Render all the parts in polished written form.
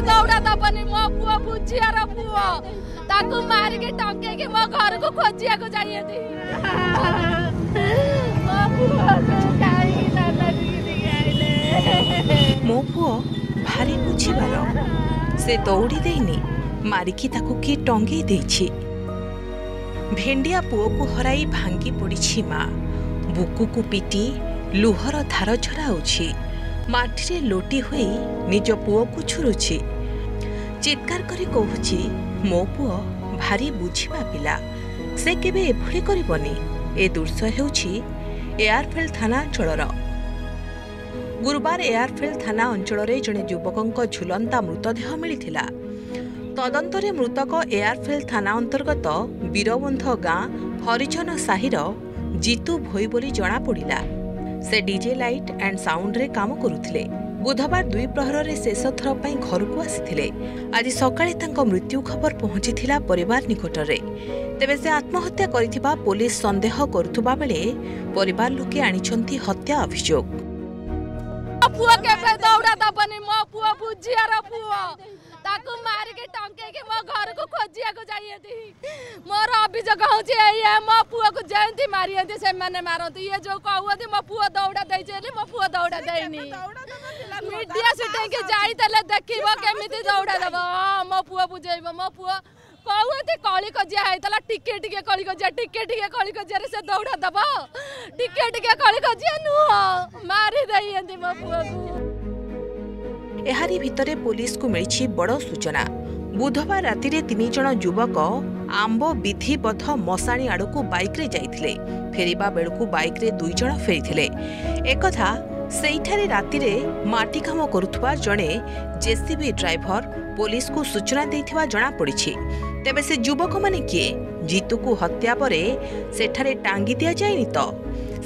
दौड़ा दबनी मो पुओ बुझियार पुओ ताकू मार के टंके के मो घर को खोजिया को जाइए थी मो पुओ काई नाना दी आइले मो पुओ भारी बुझिबार से दौड़ी देनी मारिकी ताकू किए टंगे देछि। भेंडिया पुओ को हराई भांगी पड़ी माँ बुकु को पिटी लुहर धार झराउछि माटी लोटी हुई निज पुओ को छुरुछि चित्कार करी कहूछि मो पुओ भारी बुझिबा पिला से केबे एभଳି करबनी। ए दृश्य हेउछि एयरफील्ड थाना अंचलर। गुरुवार एयरफील्ड थाना अंचल जड़े युवक झुलंता मृतदेह मिलिथिला। तदंतरे मृतक एयरफील्ड थाना अंतर्गत वीरबंध गाँ हरिजन साहिर जीतू भोई बोली जना पड़ा। से डीजे लाइट एंड साउंड रे काम करुथिले। बुधवार 2 प्रहर शेष थर पर घर को आसी आज सकाळे तांको मृत्यु खबर पहुंची परिवार निकट में। तेबे से आत्महत्या करिथिबा पुलिस संदेह करुथुबा बेले परिवार लोके आनिछंती हत्या अभियोग। पुओ केबे दौड़ा दबनी मो पुओ बुझियार पुओ ताकू मार के टंके के मो घर को खोजिया को जाइए थी मोर अभियोग होछि ये मो पुओ को जयंती मारियंती से माने मारंती ये जो कहउथि मो पुओ दौड़ा दै छेली मो पुओ दौड़ा दैनी मीडिया सिटे के जाई तले देखिबो केमिति दौड़ा दबो मो पुओ बुझेइबो मो पुओ कहउथि कळी कजिया हैतला टिके टिके कळी कजिया रे से दौड़ा दबो टिके कळी कजिया नु मारी दैयंती मो पुओ को। एहारी भितरे पुलिस को मिली बड़ सूचना। बुधवार राति 3 जण युवक आंब विधिबद्ध मशाणी आड़कू बाइक रे जाइथिले। फेरिबा बेलकू बाइक रे 2 जण फेरिथिले। एकथा सेइठारे राति रे माटी काम करुथुबा जणे जेसीबी ड्राइवर पुलिस को सूचना देथिबा जणा पड़िछि। तेबे से युवक माने किए जीतू को हत्या परे सेठारे टांगी दिया जायनि तो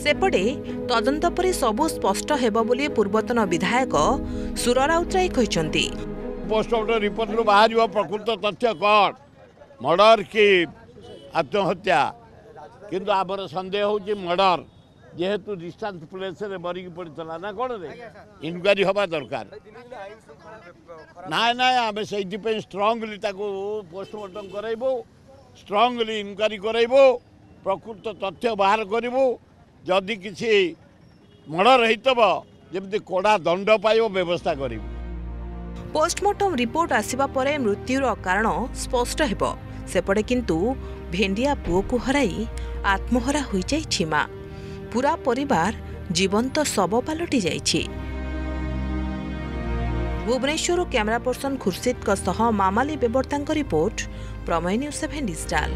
सेपटे तदंत परे सबु स्पष्ट हेबो बोली पूर्वतन विधायक सुर राउतराय कहिसंती। पोस्टमार्टम रिपोर्ट रो बाहर प्रकृत तथ्य कौन मर्डर की आत्महत्या किंतु आमर संदेह होची मर्डर जेहेतु डिस्टेंस प्लेस रे मरी पड़ता ना कौन रे इनक्वारी हवा दरकार ना ना आम से स्ट्रांगली पोस्टमार्टम कराइबो स्ट्रांगली इनक्वारी कराइबो प्रकृत तथ्य बाहर करिबो जदि किसी मर्डर होइतब जेमति कोड़ा दंड पाइबो व्यवस्था करिबो। पोस्टमार्टम रिपोर्ट आसिबा परे मृत्युर कारण स्पष्ट हेबो। सेपटे किंतु भेंडिया पुओ को हराई आत्महरा होई जाइछि मां। पूरा परिवार जीवंत शव पलटि जाइछि। Bhubaneswar camera person Khurshid Mamali Bebarta report Prameya news 7 digital.